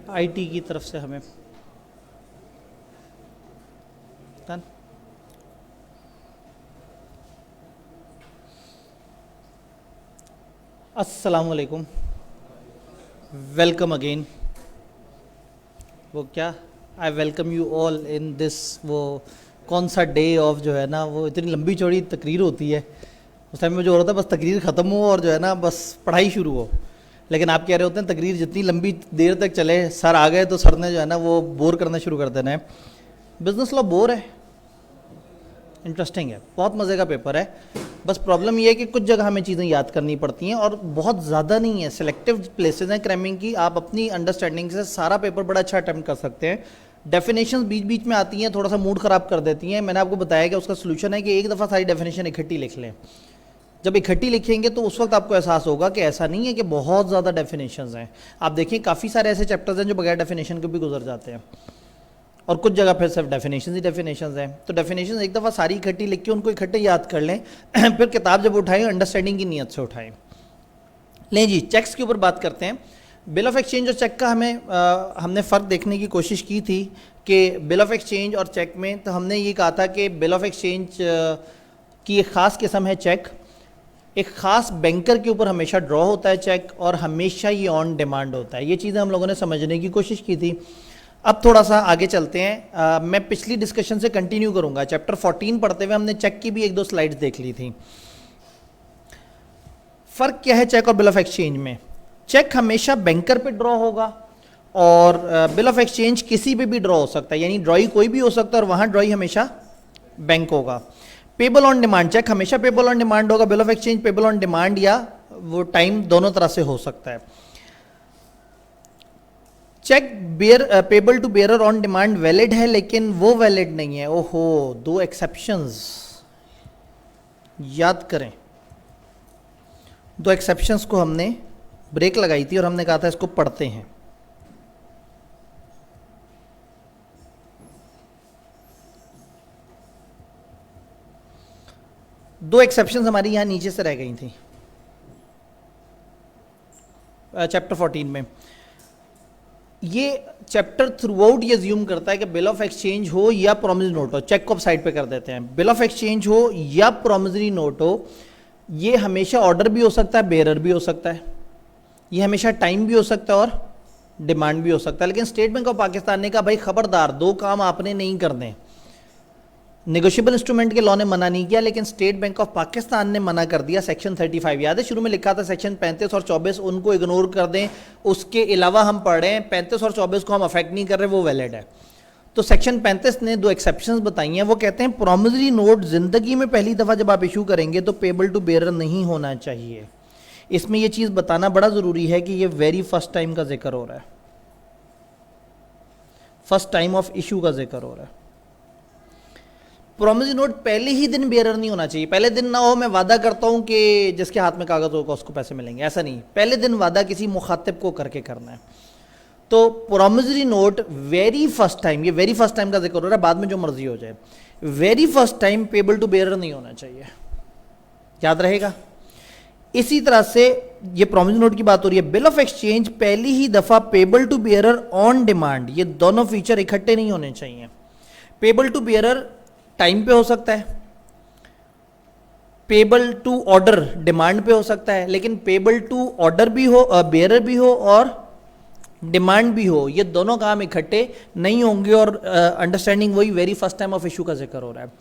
IT की तरफ से हमें डन। अस्सलाम वालेकुम, वेलकम अगेन। वो क्या, I welcome you all in this, वो कौन सा डे ऑफ जो है ना, वो इतनी लंबी चौड़ी तकरीर होती है। उस टाइम में जो होता है बस तकरीर ख़त्म हो और जो है ना बस पढ़ाई शुरू हो। लेकिन आप कह रहे होते हैं तकरीर जितनी लंबी देर तक चले, सर आ गए तो सर ने जो है ना वो बोर करना शुरू कर देना है। बिजनेस लॉ बोर है, इंटरेस्टिंग है, बहुत मज़े का पेपर है। बस प्रॉब्लम ये है कि कुछ जगह हमें चीज़ें याद करनी पड़ती हैं और बहुत ज़्यादा नहीं है, सिलेक्टिव प्लेसेस हैं क्रैमिंग की। आप अपनी अंडरस्टैंडिंग से सारा पेपर बड़ा अच्छा अटैम्प्ट कर सकते हैं। डेफिनेशंस बीच बीच में आती हैं, थोड़ा सा मूड ख़राब कर देती हैं। मैंने आपको बताया कि उसका सोल्यूशन है कि एक दफ़ा सारी डेफिनेशन इकट्ठी लिख लें। जब इकट्ठी लिखेंगे तो उस वक्त आपको एहसास होगा कि ऐसा नहीं है कि बहुत ज़्यादा डेफिनेशंस हैं। आप देखिए काफ़ी सारे ऐसे चैप्टर्स हैं जो बगैर डेफिनेशन के भी गुजर जाते हैं, और कुछ जगह फिर सिर्फ डेफिनेशंस ही डेफिनेशंस हैं। तो डेफिनेशंस एक दफ़ा सारी इकट्ठी लिख के उनको इकट्ठे याद कर लें फिर किताब जब उठाएं अंडरस्टैंडिंग की नीयत से उठाएं। लें जी, चेक्स के ऊपर बात करते हैं। बिल ऑफ एक्सचेंज और चेक का हमने फ़र्क देखने की कोशिश की थी कि बिल ऑफ एक्सचेंज और चेक में। तो हमने ये कहा था कि बिल ऑफ एक्सचेंज की एक ख़ास किस्म है चेक। एक ख़ास बैंकर के ऊपर हमेशा ड्रॉ होता है चेक, और हमेशा ये ऑन डिमांड होता है। ये चीज़ें हम लोगों ने समझने की कोशिश की थी। अब थोड़ा सा आगे चलते हैं। मैं पिछली डिस्कशन से कंटिन्यू करूंगा। चैप्टर 14 पढ़ते हुए हमने चेक की भी एक दो स्लाइड्स देख ली थी। फ़र्क क्या है चेक और बिल ऑफ एक्सचेंज में? चेक हमेशा बैंकर पे ड्रॉ होगा और बिल ऑफ एक्सचेंज किसी पे भी ड्रॉ हो सकता है, यानी ड्रॉई कोई भी हो सकता है और वहाँ ड्रॉई हमेशा बैंक होगा। पेबल ऑन डिमांड, चेक हमेशा पेबल ऑन डिमांड होगा। Bill of exchange payable on demand या वो टाइम दोनों तरह से हो सकता है। Cheque payable to bearer on demand valid है, लेकिन वो वैलिड नहीं है। ओहो, दो एक्सेप्शंस याद करें। दो एक्सेप्शंस को हमने ब्रेक लगाई थी और हमने कहा था इसको पढ़ते हैं। दो एक्सेप्शंस हमारी यहां नीचे से रह गई थी चैप्टर 14 में। ये चैप्टर थ्रू आउट ये ज्यूम करता है कि बिल ऑफ एक्सचेंज हो या प्रोमिसरी नोट हो। चेक को साइड पे कर देते हैं। बिल ऑफ एक्सचेंज हो या प्रोमिसरी नोट हो, ये हमेशा ऑर्डर भी हो सकता है, बेयरर भी हो सकता है। ये हमेशा टाइम भी हो सकता है और डिमांड भी हो सकता है। लेकिन स्टेट बैंक ऑफ पाकिस्तान ने कहा भाई खबरदार, दो काम आपने नहीं करने। नेगोशिएबल इंस्ट्रूमेंट के लॉ ने मना नहीं किया, लेकिन स्टेट बैंक ऑफ पाकिस्तान ने मना कर दिया। सेक्शन 35, याद है शुरू में लिखा था सेक्शन 35 और 24, उनको इग्नोर कर दें। उसके अलावा हम पढ़ रहे हैं 35 और 24 को हम अफेक्ट नहीं कर रहे, वो वैलिड है। तो सेक्शन 35 ने दो एक्सेप्शंस बताई हैं। वो कहते हैं प्रोमिसरी नोट जिंदगी में पहली दफ़ा जब आप इशू करेंगे तो पेबल टू बेयरर नहीं होना चाहिए। इसमें यह चीज़ बताना बड़ा ज़रूरी है कि ये वेरी फर्स्ट टाइम का जिक्र हो रहा है, फर्स्ट टाइम ऑफ इशू का जिक्र हो रहा है। प्रोमिसरी नोट पहले ही दिन बेयरर नहीं होना चाहिए। पहले दिन ना हो मैं वादा करता हूं कि जिसके हाथ में कागज होगा उसको पैसे मिलेंगे, ऐसा नहीं। पहले दिन वादा किसी मुखातिब को करके करना है। तो promissory note very first time, ये वेरी फर्स्ट टाइम का जिक्र हो रहा है, बाद में जो मर्जी हो जाए, very first time payable to bearer नहीं होना चाहिए, याद रहेगा। इसी तरह से ये प्रोमिसरी नोट की बात हो रही है। बिल ऑफ एक्सचेंज पहली ही दफा payable to bearer on demand, ये दोनों फीचर इकट्ठे नहीं होने चाहिए। पेबल टू बेयरर टाइम पे हो सकता है, पेबल टू ऑर्डर डिमांड पे हो सकता है, लेकिन पेबल टू ऑर्डर भी हो, बेयरर भी हो और डिमांड भी हो, ये दोनों काम इकट्ठे नहीं होंगे। और अंडरस्टैंडिंग वही very first time of issue का जिक्र हो रहा है।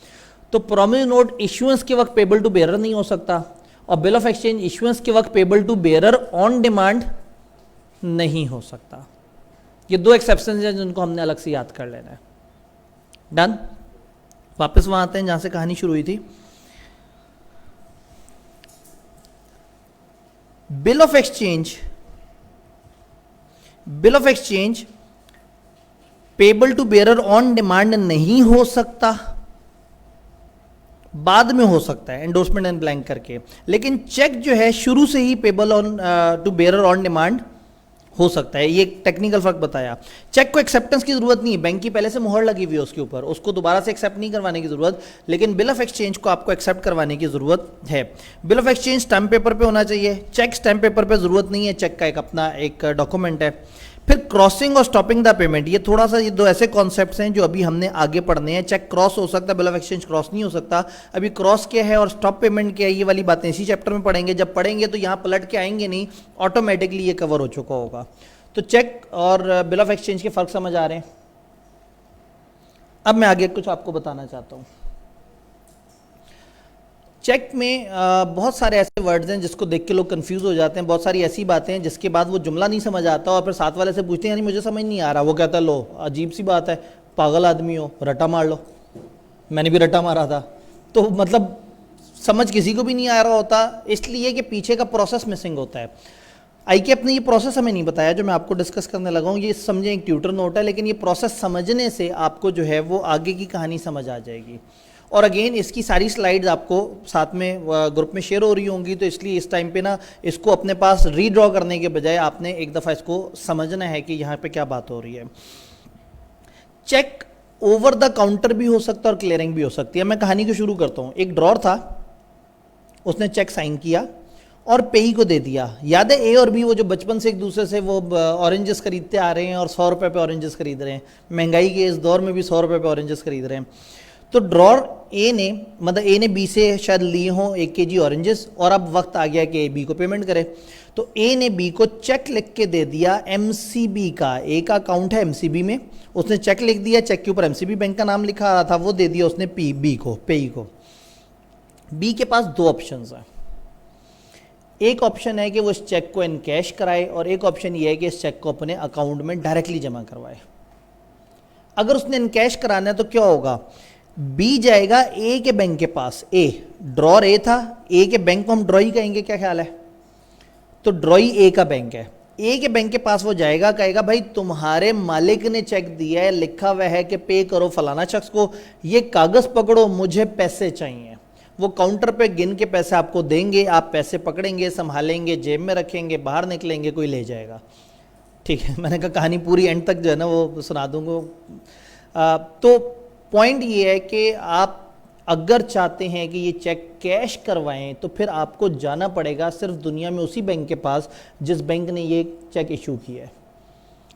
तो प्रोमिसरी नोट इशुएंस के वक्त पेबल टू बेयरर नहीं हो सकता, और बिल ऑफ एक्सचेंज इशुएंस के वक्त payable to bearer on demand नहीं हो सकता। ये दो एक्सेप्शन हैं जिनको हमने अलग से याद कर लेना है। डन। वापस वहां आते हैं जहां से कहानी शुरू हुई थी। Bill of exchange payable to bearer on demand नहीं हो सकता, बाद में हो सकता है एंडोर्समेंट एंड ब्लैंक करके। लेकिन चेक जो है शुरू से ही payable on to bearer on demand हो सकता है। ये टेक्निकल फर्क बताया। चेक को एक्सेप्टेंस की जरूरत नहीं है, बैंक की पहले से मोहर लगी हुई है उसके ऊपर, उसको दोबारा से एक्सेप्ट नहीं करवाने की जरूरत। लेकिन बिल ऑफ एक्सचेंज को आपको एक्सेप्ट करवाने की जरूरत है। Bill of exchange stamp paper पे होना चाहिए, चेक स्टैम्प पेपर पे जरूरत नहीं है, चेक का एक अपना एक डॉक्यूमेंट है। फिर क्रॉसिंग और स्टॉपिंग द पेमेंट, ये थोड़ा सा, ये दो ऐसे कॉन्सेप्ट्स हैं जो अभी हमने आगे पढ़ने हैं। चेक क्रॉस हो सकता है, बिल ऑफ एक्सचेंज क्रॉस नहीं हो सकता। अभी क्रॉस क्या है और स्टॉप पेमेंट क्या है, ये वाली बातें इसी चैप्टर में पढ़ेंगे। जब पढ़ेंगे तो यहाँ पलट के आएंगे नहीं, ऑटोमेटिकली ये कवर हो चुका होगा। तो चेक और बिल ऑफ एक्सचेंज के फर्क समझ आ रहे हैं। अब मैं आगे कुछ आपको बताना चाहता हूँ। चेक में बहुत सारे ऐसे वर्ड्स हैं जिसको देख के लोग कंफ्यूज हो जाते हैं। बहुत सारी ऐसी बातें हैं जिसके बाद वो जुमला नहीं समझ आता और फिर साथ वाले से पूछते हैं यानी मुझे समझ नहीं आ रहा। वो कहता है लो अजीब सी बात है, पागल आदमी हो, रटा मार लो। मैंने भी रटा मारा था। तो मतलब समझ किसी को भी नहीं आ रहा होता, इसलिए कि पीछे का प्रोसेस मिसिंग होता है। आईकेएप ने ये प्रोसेस हमें नहीं बताया जो मैं आपको डिस्कस करने लगा हूँ। ये समझें एक ट्यूटर नोट है, लेकिन ये प्रोसेस समझने से आपको जो है वो आगे की कहानी समझ आ जाएगी। और अगेन इसकी सारी स्लाइड्स आपको साथ में ग्रुप में शेयर हो रही होंगी, तो इसलिए इस टाइम पे ना इसको अपने पास रीड्रॉ करने के बजाय आपने एक दफ़ा इसको समझना है कि यहाँ पे क्या बात हो रही है। चेक ओवर द काउंटर भी हो सकता है और क्लियरिंग भी हो सकती है। मैं कहानी को शुरू करता हूँ। एक ड्रॉर था, उसने चेक साइन किया और पेई को दे दिया। याद है ए और बी वो जो बचपन से एक दूसरे से वो ऑरेंजेस खरीदते आ रहे हैं और 100 रुपये पे ऑरेंजेस खरीद रहे हैं। महंगाई के इस दौर में भी 100 रुपये पे ऑरेंजेस खरीद रहे हैं। तो ड्रॉर ए ने, मतलब ए ने बी से शायद लिए हों 1 kg ऑरेंजेस, और अब वक्त आ गया कि ए बी को पेमेंट करे। तो ए ने बी को चेक लिख के दे दिया एमसीबी का। ए का अकाउंट है एमसीबी में, उसने चेक लिख दिया, चेक के ऊपर एमसीबी बैंक का नाम लिखा रहा था, वो दे दिया उसने बी को, पेई को। बी के पास दो ऑप्शंस हैं। एक ऑप्शन है कि वो इस चेक को इनकैश कराए और एक ऑप्शन ये है कि इस चेक को अपने अकाउंट में डायरेक्टली जमा करवाए। अगर उसने इनकैश कराना है तो क्या होगा, बी जाएगा ए के बैंक के पास। ए ड्रॉर ए था, ए के बैंक को हम ड्रॉई कहेंगे, क्या ख्याल है? तो ड्रॉई ए का बैंक है। ए के बैंक के पास वो जाएगा, कहेगा भाई तुम्हारे मालिक ने चेक दिया है, लिखा हुआ है कि पे करो फलाना शख्स को, ये कागज पकड़ो, मुझे पैसे चाहिए। वो काउंटर पे गिन के पैसे आपको देंगे, आप पैसे पकड़ेंगे, संभालेंगे, जेब में रखेंगे, बाहर निकलेंगे, कोई ले जाएगा। ठीक है, मैंने कहा कहानी पूरी एंड तक जो है ना वो सुना दूंगा। तो पॉइंट ये है कि आप अगर चाहते हैं कि ये चेक कैश करवाएं तो फिर आपको जाना पड़ेगा सिर्फ दुनिया में उसी बैंक के पास जिस बैंक ने ये चेक इशू किया है।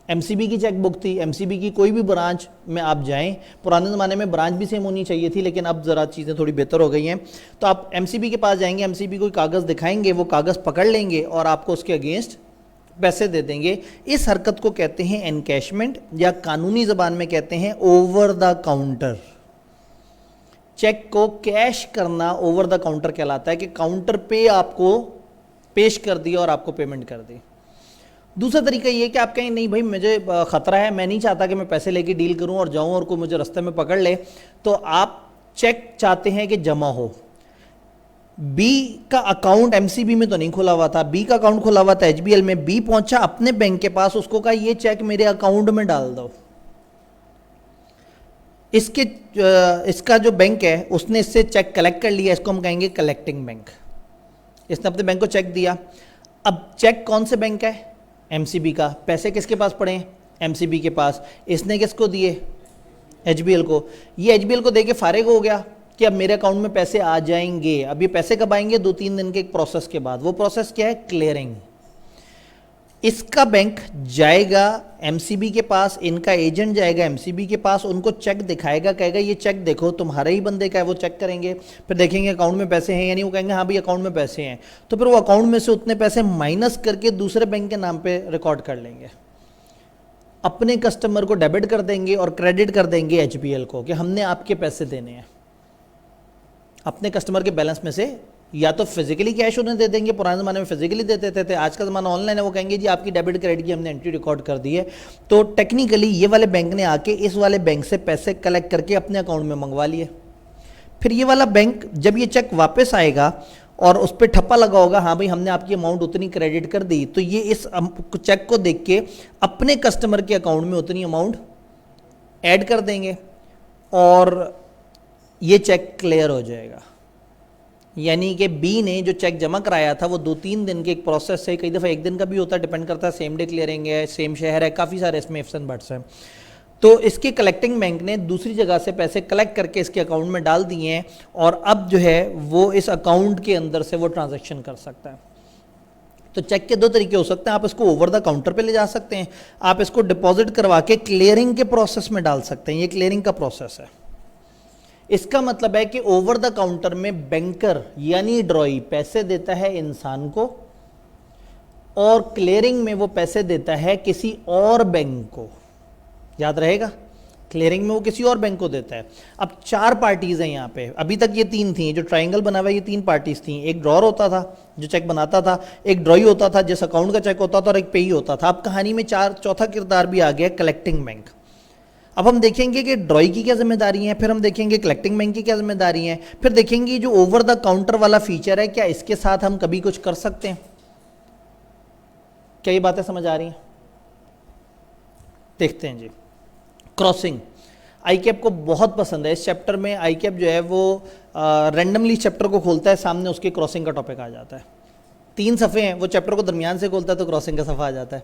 एमसीबी की चेक बुक थी, एमसीबी की कोई भी ब्रांच में आप जाएं। पुराने ज़माने में ब्रांच भी सेम होनी चाहिए थी, लेकिन अब ज़रा चीज़ें थोड़ी बेहतर हो गई हैं। तो आप एमसीबी के पास जाएंगे, एमसीबी कोई कागज़ दिखाएंगे, वो कागज़ पकड़ लेंगे और आपको उसके अगेंस्ट पैसे दे देंगे। इस हरकत को कहते हैं एनकैशमेंट, या कानूनी ज़बान में कहते हैं ओवर द काउंटर। चेक को कैश करना ओवर द काउंटर कहलाता है कि काउंटर पे आपको पेश कर दिया और आपको पेमेंट कर दी। दूसरा तरीका ये कि आप कहें नहीं भाई मुझे ख़तरा है, मैं नहीं चाहता कि मैं पैसे लेके डील करूं और जाऊं और कोई मुझे रास्ते में पकड़ ले, तो आप चेक चाहते हैं कि जमा हो। बी का अकाउंट एमसीबी में तो नहीं खुला हुआ था, बी का अकाउंट खुला हुआ था एचबीएल में। बी पहुंचा अपने बैंक के पास, उसको कहा ये चेक मेरे अकाउंट में डाल दो। इसका जो बैंक है उसने इससे चेक कलेक्ट कर लिया, इसको हम कहेंगे कलेक्टिंग बैंक। इसने अपने बैंक को चेक दिया। अब चेक कौन से बैंक का है? एमसीबी का। पैसे किसके पास पड़े हैं? एमसीबी के पास। इसने किसको दिए? एचबीएल को। ये एचबीएल को देके फारिग हो गया कि अब मेरे अकाउंट में पैसे आ जाएंगे। अब ये पैसे कब आएंगे? 2-3 दिन के एक प्रोसेस के बाद। वो प्रोसेस क्या है? क्लियरिंग। इसका बैंक जाएगा एमसीबी के पास, इनका एजेंट जाएगा एमसीबी के पास, उनको चेक दिखाएगा, कहेगा ये चेक देखो तुम्हारे ही बंदे का है। वो चेक करेंगे, फिर देखेंगे अकाउंट में पैसे हैं या नहीं। वो कहेंगे हाँ भाई अकाउंट में पैसे हैं, तो फिर वो अकाउंट में से उतने पैसे माइनस करके दूसरे बैंक के नाम पे रिकॉर्ड कर लेंगे। अपने कस्टमर को डेबिट कर देंगे और क्रेडिट कर देंगे एचबीएल को कि हमने आपके पैसे देने हैं। अपने कस्टमर के बैलेंस में से या तो फिजिकली कैश उन्हें दे देंगे, पुराने ज़माने में फिजिकली देते थे, आज का ज़माना ऑनलाइन है। वो कहेंगे जी आपकी डेबिट क्रेडिट की हमने एंट्री रिकॉर्ड कर दी है। तो टेक्निकली ये वाले बैंक ने आके इस वाले बैंक से पैसे कलेक्ट करके अपने अकाउंट में मंगवा लिए। फिर ये वाला बैंक जब ये चेक वापस आएगा और उस पर ठप्पा लगा होगा हाँ भाई हमने आपकी अमाउंट उतनी क्रेडिट कर दी, तो ये इस चेक को देख के अपने कस्टमर के अकाउंट में उतनी अमाउंट ऐड कर देंगे और ये चेक क्लियर हो जाएगा। यानी कि बी ने जो चेक जमा कराया था वो 2-3 दिन के एक प्रोसेस से, कई दफ़ा 1 दिन का भी होता है, डिपेंड करता है, सेम डे क्लियरिंग है, सेम शहर है, काफ़ी सारे इसमें इफ्स एंड बट्स हैं। तो इसके कलेक्टिंग बैंक ने दूसरी जगह से पैसे कलेक्ट करके इसके अकाउंट में डाल दिए हैं और अब जो है वो इस अकाउंट के अंदर से वो ट्रांजैक्शन कर सकता है। तो चेक के दो तरीके हो सकते हैं, आप इसको ओवर द काउंटर पे ले जा सकते हैं, आप इसको डिपॉजिट करवा के क्लियरिंग के प्रोसेस में डाल सकते हैं, ये क्लियरिंग का प्रोसेस है। इसका मतलब है कि ओवर द काउंटर में बैंकर यानी ड्रॉई पैसे देता है इंसान को और क्लियरिंग में वो पैसे देता है किसी और बैंक को, याद रहेगा, क्लियरिंग में वो किसी और बैंक को देता है। अब 4 पार्टीज हैं यहाँ पे, अभी तक ये 3 थी, जो ट्रायंगल बना हुआ है ये 3 पार्टीज थी। एक ड्रॉर होता था जो चेक बनाता था, एक ड्रॉई होता था जिस अकाउंट का चेक होता था, और एक पेई होता था। अब कहानी में चौथा किरदार भी आ गया, कलेक्टिंग बैंक। अब हम देखेंगे कि ड्रॉई की क्या जिम्मेदारी है, फिर हम देखेंगे कलेक्टिंग बैंक की क्या जिम्मेदारी है, फिर देखेंगे जो ओवर द काउंटर वाला फीचर है क्या इसके साथ हम कभी कुछ कर सकते हैं। क्या ये बातें समझ आ रही हैं? देखते हैं जी। क्रॉसिंग आईकैप को बहुत पसंद है। इस चैप्टर में आईकैप जो है वो रैंडमली चैप्टर को खोलता है, सामने उसके क्रॉसिंग का टॉपिक आ जाता है। 3 सफ़े हैं, वो चैप्टर को दरमियान से खोलता है तो क्रॉसिंग का सफ़ा आ जाता है,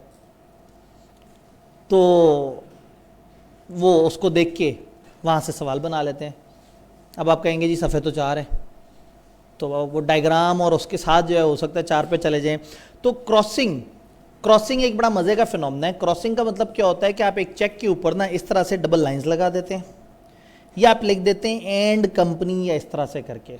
तो वो उसको देख के वहाँ से सवाल बना लेते हैं। अब आप कहेंगे जी सफ़े तो 4 हैं, तो वो डायग्राम और उसके साथ जो है हो सकता है 4 पे चले जाएं। तो क्रॉसिंग एक बड़ा मज़े का फिनोमेना है। क्रॉसिंग का मतलब क्या होता है कि आप एक चेक के ऊपर ना इस तरह से डबल लाइंस लगा देते हैं, या आप लिख देते हैं एंड कंपनी, या इस तरह से करके।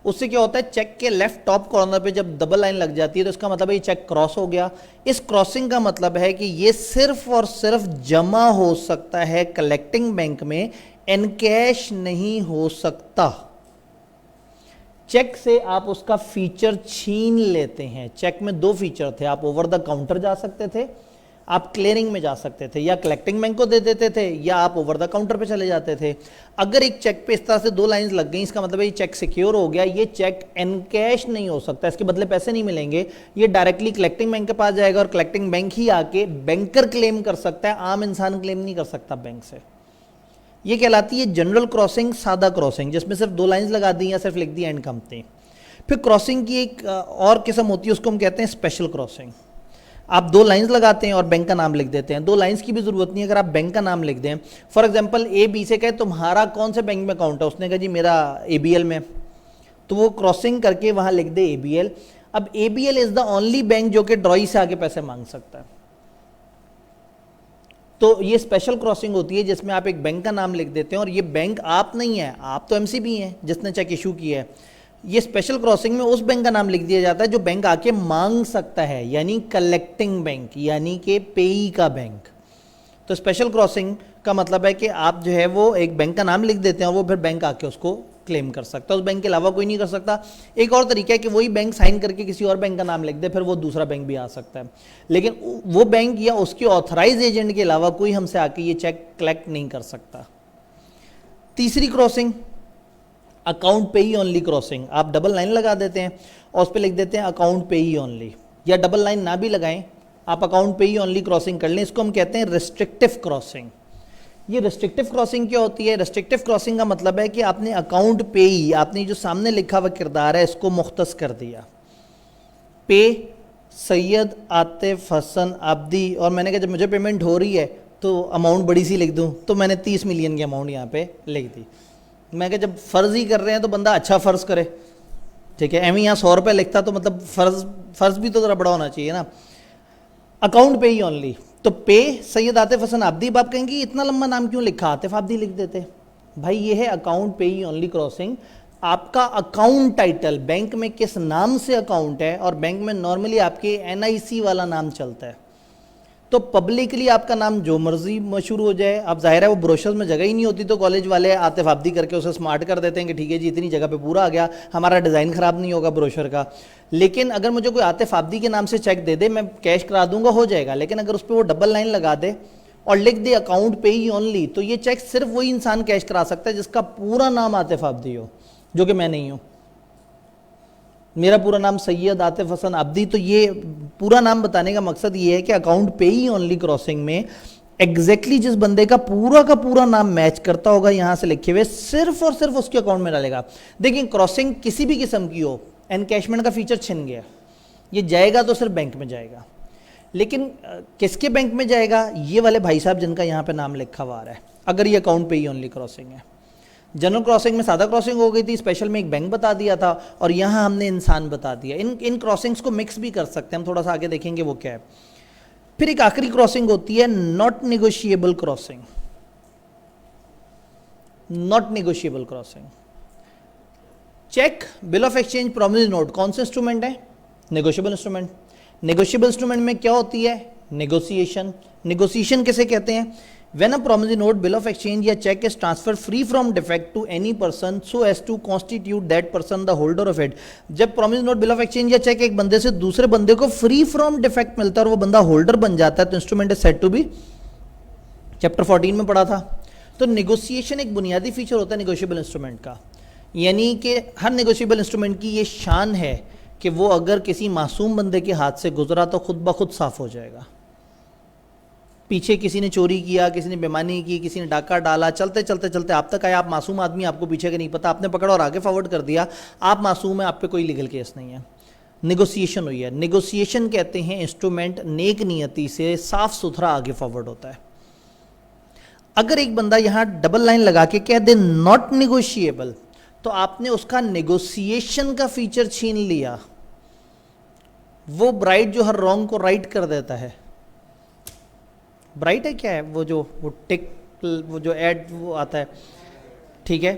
उससे क्या होता है, चेक के लेफ्ट टॉप कॉर्नर पे जब डबल लाइन लग जाती है तो इसका मतलब है ये चेक क्रॉस हो गया। इस क्रॉसिंग का मतलब है कि ये सिर्फ और सिर्फ जमा हो सकता है कलेक्टिंग बैंक में, एनकैश नहीं हो सकता। चेक से आप उसका फीचर छीन लेते हैं। चेक में 2 फीचर थे, आप ओवर द काउंटर जा सकते थे, आप क्लियरिंग में जा सकते थे, या कलेक्टिंग बैंक को दे देते थे, या आप ओवर द काउंटर पे चले जाते थे। अगर एक चेक पे इस तरह से 2 लाइंस लग गई, इसका मतलब है ये चेक सिक्योर हो गया, ये चेक एनकैश नहीं हो सकता, इसके बदले पैसे नहीं मिलेंगे, ये डायरेक्टली कलेक्टिंग बैंक के पास जाएगा और कलेक्टिंग बैंक ही आके बैंकर क्लेम कर सकता है, आम इंसान क्लेम नहीं कर सकता बैंक से। ये कहलाती है जनरल क्रॉसिंग, सादा क्रॉसिंग, जिसमें सिर्फ 2 लाइंस लगा दी या सिर्फ लिख दी एंड कंपनी। फिर क्रॉसिंग की एक और किस्म होती है, उसको हम कहते हैं स्पेशल क्रॉसिंग। आप 2 लाइंस लगाते हैं और बैंक का नाम लिख देते हैं। 2 लाइंस की भी जरूरत नहीं है, अगर आप बैंक का नाम लिख दें। फॉर एग्जांपल ए बी से कहे तुम्हारा कौन से बैंक में अकाउंट है, उसने कहा जी मेरा ABL में, तो वो क्रॉसिंग करके वहां लिख दे ABL। अब ABL is the only bank जो कि ड्रॉई से आके पैसे मांग सकता है। तो ये स्पेशल क्रॉसिंग होती है जिसमें आप एक बैंक का नाम लिख देते हैं, और ये बैंक आप नहीं है, आप तो MCB हैं जिसने चेक इशू किया है। ये स्पेशल क्रॉसिंग में उस बैंक का नाम लिख दिया जाता है जो बैंक आके मांग सकता है, यानी कलेक्टिंग बैंक, यानी कि पेई का बैंक। तो स्पेशल क्रॉसिंग का मतलब है कि आप जो है वो एक बैंक का नाम लिख देते हैं और वो फिर बैंक आके उसको क्लेम कर सकता है, उस बैंक के अलावा कोई नहीं कर सकता। एक और तरीका है कि वही बैंक साइन करके किसी और बैंक का नाम लिख दे, फिर वो दूसरा बैंक भी आ सकता है, लेकिन वो बैंक या उसके ऑथराइज एजेंट के अलावा कोई हमसे आके ये चेक कलेक्ट नहीं कर सकता। तीसरी क्रॉसिंग अकाउंट पेई ओनली क्रॉसिंग। आप डबल लाइन लगा देते हैं और उस पर लिख देते हैं अकाउंट पेई ओनली, या डबल लाइन ना भी लगाएं, आप अकाउंट पेई ओनली क्रॉसिंग कर लें। इसको हम कहते हैं रिस्ट्रिक्टिव क्रॉसिंग। ये रिस्ट्रिक्टिव क्रॉसिंग क्या होती है? रिस्ट्रिक्टिव क्रॉसिंग का मतलब है कि आपने अकाउंट पेई, आपने जो सामने लिखा हुआ किरदार है इसको मुख्तस कर दिया, पे सैयद आतिफ हसन आब्दी, और मैंने कहा जब मुझे पेमेंट हो रही है तो अमाउंट बड़ी सी लिख दूं, तो मैंने 30 मिलियन की अमाउंट यहाँ पे लिख दी। मैं कहा जब फ़र्ज़ ही कर रहे हैं तो बंदा अच्छा फ़र्ज़ करे, ठीक है। एम यहाँ 100 रुपये लिखता तो मतलब फ़र्ज़ भी तो ज़रा बड़ा होना चाहिए ना। अकाउंट पे ही ओनली, तो पे सैयद आतिफ हसन आब्दी। आप कहेंगे इतना लंबा नाम क्यों लिखा, आतिफ आब्दी लिख देते। भाई ये है अकाउंट पे ही ओनली क्रॉसिंग। आपका अकाउंट टाइटल, बैंक में किस नाम से अकाउंट है, और बैंक में नॉर्मली आपके NIC वाला नाम चलता है, तो पब्लिकली आपका नाम जो मर्जी मशहूर हो जाए। अब जाहिर है वो ब्रोशर्स में जगह ही नहीं होती तो कॉलेज वाले आतिफ आब्दी करके उसे स्मार्ट कर देते हैं कि ठीक है जी इतनी जगह पे पूरा आ गया, हमारा डिज़ाइन ख़राब नहीं होगा ब्रोशर का। लेकिन अगर मुझे कोई आतिफ आब्दी के नाम से चेक दे दे, मैं कैश करा दूंगा, हो जाएगा। लेकिन अगर उस पर वो डबल लाइन लगा दे और लिख दे अकाउंट पे ही ओनली, तो ये चेक सिर्फ वही इंसान कैश करा सकता है जिसका पूरा नाम आतिफ आब्दी हो, जो कि मैं नहीं हूँ। मेरा पूरा नाम सैयद आतिफ हसन आब्दी। तो ये पूरा नाम बताने का मकसद ये है कि अकाउंट पे ही ओनली क्रॉसिंग में एग्जैक्टली जिस बंदे का पूरा नाम मैच करता होगा यहाँ से लिखे हुए, सिर्फ और सिर्फ उसके अकाउंट में डालेगा। देखिए क्रॉसिंग किसी भी किस्म की हो, एनकैशमेंट का फीचर छिन गया, ये जाएगा तो सिर्फ बैंक में जाएगा। लेकिन किसके बैंक में जाएगा? ये वाले भाई साहब जिनका यहाँ पे नाम लिखा हुआ है, अगर ये अकाउंट पे ही ओनली क्रॉसिंग है। जनरल क्रॉसिंग में सादा क्रॉसिंग हो गई थी, स्पेशल में एक बैंक बता दिया था, और यहाँ हमने इंसान बता दिया। इन क्रॉसिंग्स को मिक्स भी कर सकते हैं हम, थोड़ा सा आगे देखेंगे वो क्या है। फिर एक आखिरी क्रॉसिंग होती है not negotiable crossing. Not negotiable crossing, cheque, bill of exchange, promissory note, कौन सा इंस्ट्रूमेंट है? Negotiable instrument. नेगोशिएबल इंस्ट्रूमेंट में क्या होती है? नेगोशिएशन। नेगोशिएशन किसे कहते हैं? When a promissory note, bill of exchange या check is transferred free from defect to any person so as to constitute that person the holder of it। जब promissory note, bill of exchange या check एक बंदे से दूसरे बंदे को free from defect मिलता है और वो बंदा होल्डर बन जाता है, तो instrument is said to be, chapter 14 में पढ़ा था। तो नेगोशिएशन एक बुनियादी फीचर होता है नेगोशिएबल इंस्ट्रूमेंट का, यानी कि हर नेगोशिएबल इंस्ट्रूमेंट की ये शान है कि वो अगर किसी मासूम बंदे के हाथ से गुजरा तो खुद ब खुद साफ हो जाएगा। पीछे किसी ने चोरी किया, किसी ने बेईमानी की, किसी ने डाका डाला, चलते चलते चलते आप तक आए, आप मासूम आदमी, आपको पीछे का नहीं पता, आपने पकड़ा और आगे फॉरवर्ड कर दिया, आप मासूम है, आप पे कोई लीगल केस नहीं है, नेगोशिएशन हुई है। नेगोशिएशन कहते हैं इंस्ट्रूमेंट नेक नियति से साफ सुथरा आगे फॉरवर्ड होता है। अगर एक बंदा यहाँ डबल लाइन लगा के कह दे नॉट नेगोशिएबल, तो आपने उसका नेगोशिएशन का फीचर छीन लिया। वो ब्राइट जो हर रॉन्ग को राइट कर देता है, ब्राइट है क्या है वो जो वो टिक वो जो ऐड वो आता है, ठीक है।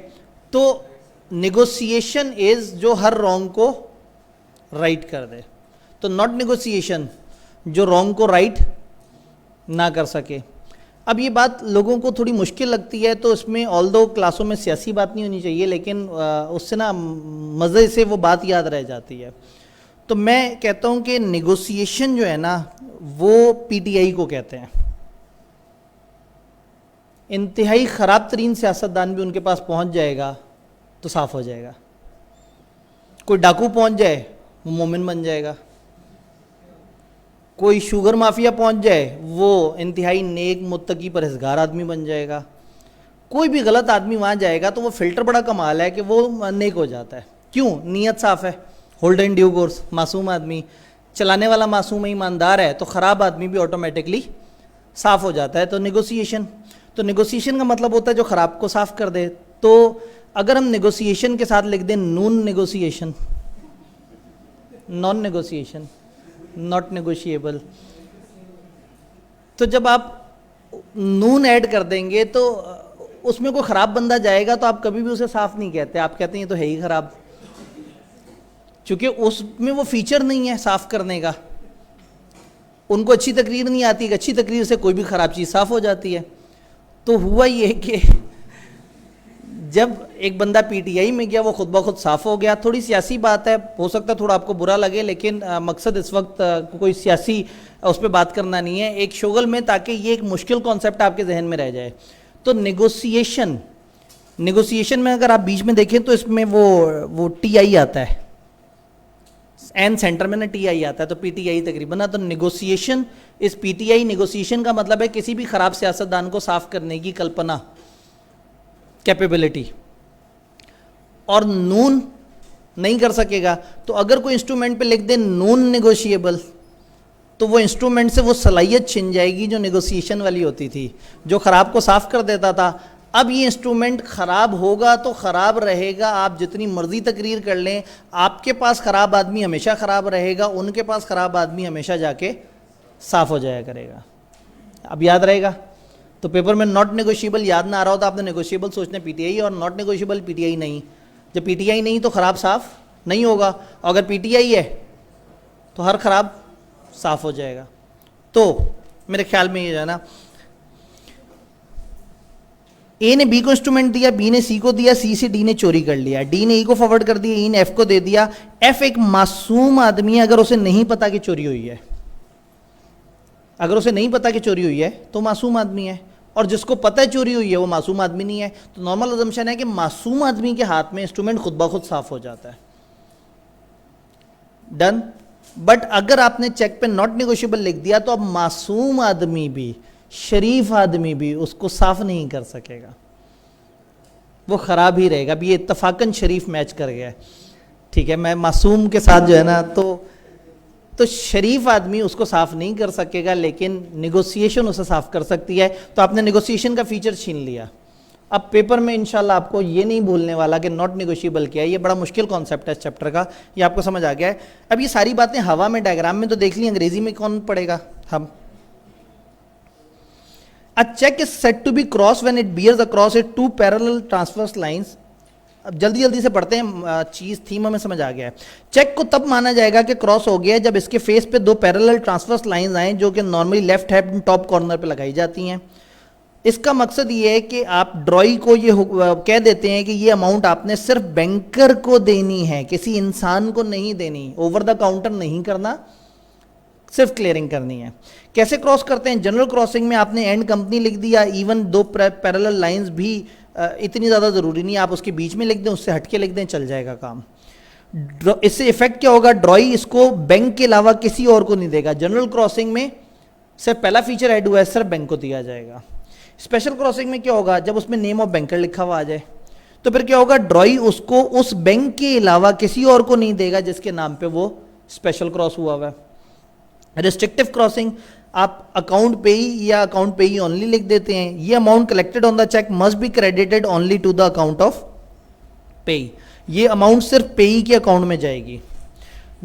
तो नेगोशिएशन इज जो हर रॉन्ग को राइट कर दे, तो नॉट नेगोशिएशन जो रॉन्ग को राइट ना कर सके। अब ये बात लोगों को थोड़ी मुश्किल लगती है, तो इसमें ऑल्दो क्लासों में सियासी बात नहीं होनी चाहिए, लेकिन उससे ना मज़े से वो बात याद रह जाती है। तो मैं कहता हूँ कि नेगोशिएशन जो है ना वो पीटीआई को कहते हैं। इंतहाई ख़राब तरीन सियासतदान भी उनके पास पहुँच जाएगा तो साफ़ हो जाएगा। कोई डाकू पहुँच जाए वो मोमिन बन जाएगा, कोई शुगर माफिया पहुँच जाए वो इंतहाई नेक मुत्तकी परहेज़गार आदमी बन जाएगा, कोई भी गलत आदमी वहाँ जाएगा तो वो फ़िल्टर बड़ा कमाल है कि वो नेक हो जाता है। क्यों? नीयत साफ़ है, होल्ड इन ड्यू कोर्स, मासूम आदमी, चलाने वाला मासूम ईमानदार है, तो ख़राब आदमी भी ऑटोमेटिकली साफ़ हो जाता है। तो नेगोशिएशन का मतलब होता है जो ख़राब को साफ़ कर दे। तो अगर हम नेगोशिएशन के साथ लिख दें non negotiation, non negotiation, not negotiable, तो जब आप नून ऐड कर देंगे तो उसमें कोई ख़राब बंदा जाएगा तो आप कभी भी उसे साफ़ नहीं कहते, आप कहते हैं ये तो है ही ख़राब, क्योंकि उसमें वो फीचर नहीं है साफ़ करने का। उनको अच्छी तकरीर नहीं आती, अच्छी तकरीर से कोई भी ख़राब चीज़ साफ़ हो जाती है। तो हुआ ये कि जब एक बंदा पीटीआई में गया वो खुद ब खुद साफ़ हो गया। थोड़ी सियासी बात है, हो सकता है थोड़ा आपको बुरा लगे, लेकिन मकसद इस वक्त कोई सियासी उस पर बात करना नहीं है, एक शोगल में, ताकि ये एक मुश्किल कॉन्सेप्ट आपके जहन में रह जाए। तो नेगोशिएशन में अगर आप बीच में देखें तो इसमें वो टीआई आता है, एन सेंटर में ना टीआई आता है, तो पीटीआई तकरीबन ना। तो नेगोशिएशन इस पीटीआई, नेगोशिएशन का मतलब है किसी भी ख़राब सियासतदान को साफ़ करने की कल्पना, कैपेबिलिटी। और नून नहीं कर सकेगा, तो अगर कोई इंस्ट्रूमेंट पे लिख दे नून नेगोशिएबल, तो वो इंस्ट्रूमेंट से वो सलाहियत छिन जाएगी जो नेगोशिएशन वाली होती थी, जो ख़राब को साफ़ कर देता था। अब ये इंस्ट्रूमेंट ख़राब होगा तो ख़राब रहेगा, आप जितनी मर्ज़ी तकरीर कर लें, आपके पास ख़राब आदमी हमेशा ख़राब रहेगा, उनके पास ख़राब आदमी हमेशा जाके साफ़ हो जाया करेगा। अब याद रहेगा। तो पेपर में नॉट नेगोशिएबल याद ना आ रहा हो तो आपने नेगोशिएबल सोचना पीटीआई, और नॉट नेगोशिएबल पीटीआई नहीं। जब पीटीआई नहीं तो ख़राब साफ़ नहीं होगा, और अगर पीटीआई है तो हर ख़राब साफ़ हो जाएगा। तो मेरे ख्याल में ये जो है ना, ए ने बी को इंस्ट्रूमेंट दिया, बी ने सी को दिया, सी से डी ने चोरी कर लिया, डी ने ई को फॉरवर्ड कर दिया, ई ने एफ को दे दिया। एफ एक मासूम आदमी है, अगर उसे नहीं पता कि चोरी हुई है, अगर उसे नहीं पता कि चोरी हुई है तो मासूम आदमी है, और जिसको पता है चोरी हुई है वो मासूम आदमी नहीं है। तो नॉर्मल अजम्पशन है कि मासूम आदमी के हाथ में इंस्ट्रूमेंट खुद ब खुद साफ हो जाता है। डन। बट अगर आपने चेक पे नॉट नेगोशिएबल लिख दिया तो अब मासूम आदमी भी, शरीफ आदमी भी उसको साफ नहीं कर सकेगा, वो ख़राब ही रहेगा। अब ये इत्तफाकन शरीफ मैच कर गया है, ठीक है, मैं मासूम के साथ जो है ना, तो शरीफ आदमी उसको साफ़ नहीं कर सकेगा, लेकिन नेगोशिएशन उसे साफ़ कर सकती है। तो आपने नेगोशिएशन का फीचर छीन लिया, अब पेपर में इंशाल्लाह आपको ये नहीं भूलने वाला कि नॉट निगोशिएबल क्या है, ये बड़ा मुश्किल कॉन्सेप्ट है इस चैप्टर का, ये आपको समझ आ गया है। अब ये सारी बातें हवा में डायग्राम में तो देख ली, अंग्रेजी में कौन पढ़ेगा हम। A cheque is set to be cross when it bears across it two parallel transverse lines. अब जल्दी जल्दी से पढ़ते हैं, चीज थीम हमें समझ आ गया है। चेक को तब माना जाएगा कि क्रॉस हो गया है जब इसके फेस पे दो पैरेलल ट्रांसवर्स लाइंस आए जो कि normally left hand top corner पे लगाई जाती हैं। इसका मकसद ये है कि आप ड्रॉई को ये कह देते हैं कि ये अमाउंट आपने सिर्फ बैंकर को देनी है, किसी इंसान को नहीं देनी, ओवर द काउंटर नहीं करना, सिर्फ क्लियरिंग करनी है। कैसे क्रॉस करते हैं? जनरल क्रॉसिंग में आपने एंड कंपनी लिख दिया, इवन दो पैरेलल लाइंस भी इतनी ज़्यादा ज़रूरी नहीं, आप उसके बीच में लिख दें, उससे हटके लिख दें, चल जाएगा काम। इससे इफेक्ट क्या होगा? ड्रॉई इसको बैंक के अलावा किसी और को नहीं देगा। जनरल क्रॉसिंग में सिर्फ पहला फीचर ऐड हुआ है, सिर्फ बैंक को दिया जाएगा। स्पेशल क्रॉसिंग में क्या होगा? जब उसमें नेम ऑफ बैंकर लिखा हुआ आ जाए तो फिर क्या होगा? ड्रॉई उसको उस बैंक के अलावा किसी और को नहीं देगा जिसके नाम पे वो स्पेशल क्रॉस हुआ है। रिस्ट्रिक्टिव क्रॉसिंग, आप अकाउंट पेई या अकाउंट पेई ओनली लिख देते हैं। ये amount collected on the cheque must be credited only to the account of payee, ये अमाउंट सिर्फ पेई के अकाउंट में जाएगी।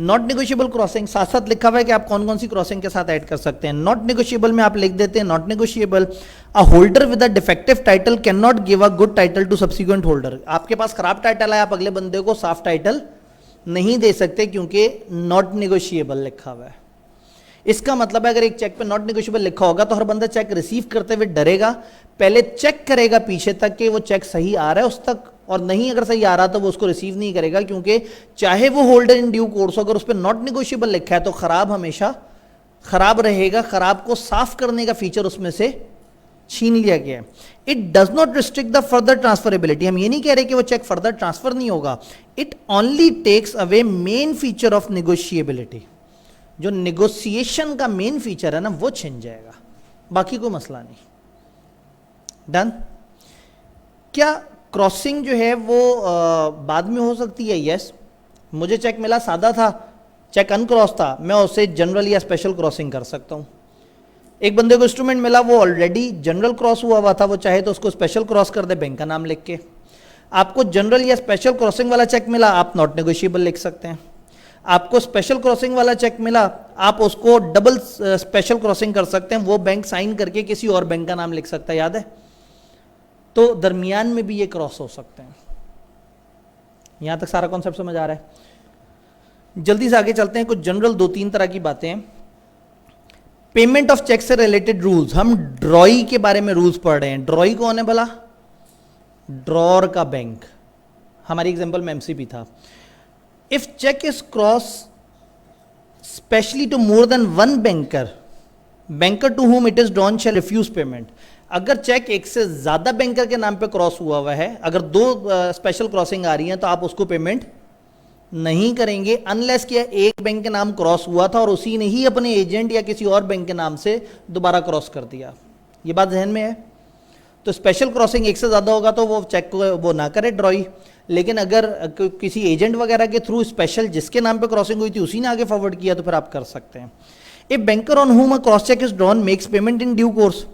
नॉट नेगोशिएबल क्रॉसिंग, साथ साथ लिखा हुआ है कि आप कौन कौन सी क्रॉसिंग के साथ ऐड कर सकते हैं। नॉट नेगोशिएबल में आप लिख देते हैं not negotiable, a holder with a defective title can not give a good title to subsequent holder. आपके पास खराब टाइटल है, आप अगले बंदे को साफ टाइटल नहीं दे सकते क्योंकि नॉट नेगोशिएबल लिखा हुआ है। इसका मतलब है अगर एक चेक पे नॉट नेगोशिएबल लिखा होगा तो हर बंदा चेक रिसीव करते हुए डरेगा, पहले चेक करेगा पीछे तक कि वो चेक सही आ रहा है उस तक, और नहीं अगर सही आ रहा तो वो उसको रिसीव नहीं करेगा, क्योंकि चाहे वो होल्डर इन ड्यू कोर्स अगर उस पर नॉट नेगोशिएबल लिखा है तो खराब हमेशा खराब रहेगा। खराब को साफ करने का फीचर उसमें से छीन लिया गया है। It does not restrict the further transferability, हम ये नहीं कह रहे कि वो चेक फर्दर ट्रांसफर नहीं होगा। It only takes away main feature of negotiability, जो नेगोशिएशन का मेन फीचर है ना वो छिन जाएगा, बाकी कोई मसला नहीं। डन। क्या क्रॉसिंग जो है वो बाद में हो सकती है? यस। मुझे चेक मिला सादा था, चेक अनक्रॉस था, मैं उससे जनरल या स्पेशल क्रॉसिंग कर सकता हूं। एक बंदे को इंस्ट्रूमेंट मिला वो ऑलरेडी जनरल क्रॉस हुआ था, वो चाहे तो उसको स्पेशल क्रॉस कर दे बैंक का नाम लिख के। आपको जनरल या स्पेशल क्रॉसिंग वाला चेक मिला, आप नॉट नेगोशिएबल लिख सकते हैं। आपको स्पेशल क्रॉसिंग वाला चेक मिला, आप उसको डबल स्पेशल क्रॉसिंग कर सकते हैं, वो बैंक साइन करके किसी और बैंक का नाम लिख सकता है, याद है? तो दरमियान में भी ये क्रॉस हो सकते हैं। यहां तक सारा कॉन्सेप्ट समझ आ रहा है? जल्दी से आगे चलते हैं। कुछ जनरल दो तीन तरह की बातें हैं। पेमेंट ऑफ चेक से रिलेटेड रूल्स, हम ड्रॉई के बारे में रूल्स पढ़ रहे हैं। ड्रॉई कौन है भला? ड्रॉर का बैंक। हमारी एग्जांपल में एमसीपी था। If cheque is cross specially to more than one banker to whom it is drawn shall refuse payment। अगर चेक एक से ज्यादा बैंकर के नाम पे क्रॉस हुआ है, अगर दो स्पेशल क्रॉसिंग आ रही हैं तो आप उसको पेमेंट नहीं करेंगे अनलेस कि एक बैंक के नाम क्रॉस हुआ था और उसी ने ही अपने एजेंट या किसी और बैंक के नाम से दोबारा क्रॉस कर दिया। ये बात ध्यान में है? तो स्पेशल क्रॉसिंग एक से ज्यादा होगा तो वो चेक को वो ना करे ड्रॉई, लेकिन अगर किसी एजेंट वगैरह के थ्रू स्पेशल जिसके नाम पे क्रॉसिंग हुई थी उसी ने आगे फॉरवर्ड किया तो फिर आप कर सकते हैं। ए banker on whom a cross cheque is drawn makes payment in due course.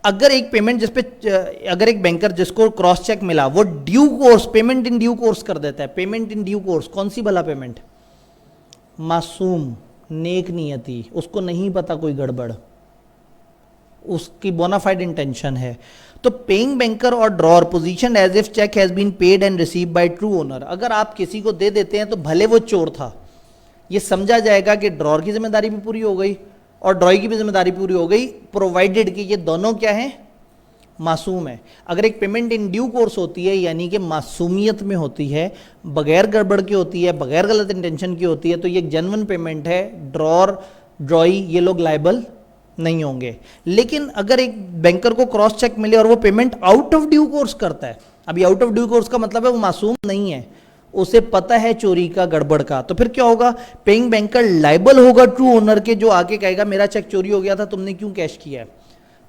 अगर एक पेमेंट अगर एक बैंकर जिसको क्रॉस चेक मिला वो due course payment in due course कर देता है। पेमेंट इन ड्यू कोर्स कौन सी भला पेमेंट? मासूम, नेक नियति, उसको नहीं पता कोई गड़बड़, उसकी बोनाफाइड इंटेंशन है। तो पेइंग बैंकर और drawer position as if cheque has been paid and receive by true owner. अगर आप किसी को दे देते हैं तो भले वो चोर था, ये समझा जाएगा कि ड्रॉर की जिम्मेदारी भी पूरी हो गई और ड्रॉई की भी जिम्मेदारी पूरी हो गई, प्रोवाइडेड कि ये दोनों क्या है? मासूम है। अगर एक पेमेंट इन ड्यू कोर्स होती है यानी कि मासूमियत में होती है, बगैर गड़बड़ की होती है, बगैर गलत इंटेंशन की होती है, तो ये एक जेन्युइन पेमेंट है। ड्रॉर ड्रॉई ये लोग लायबल नहीं होंगे। लेकिन अगर एक बैंकर को क्रॉस चेक मिले और वो payment out of due course करता है, अभी आउट ऑफ ड्यू कोर्स का मतलब है वो मासूम नहीं है, उसे पता है चोरी का गड़बड़ का, तो फिर क्या होगा? पेइंग बैंकर लायबल होगा ट्रू ओनर के, जो आके कहेगा मेरा चेक चोरी हो गया था, तुमने क्यों कैश किया है।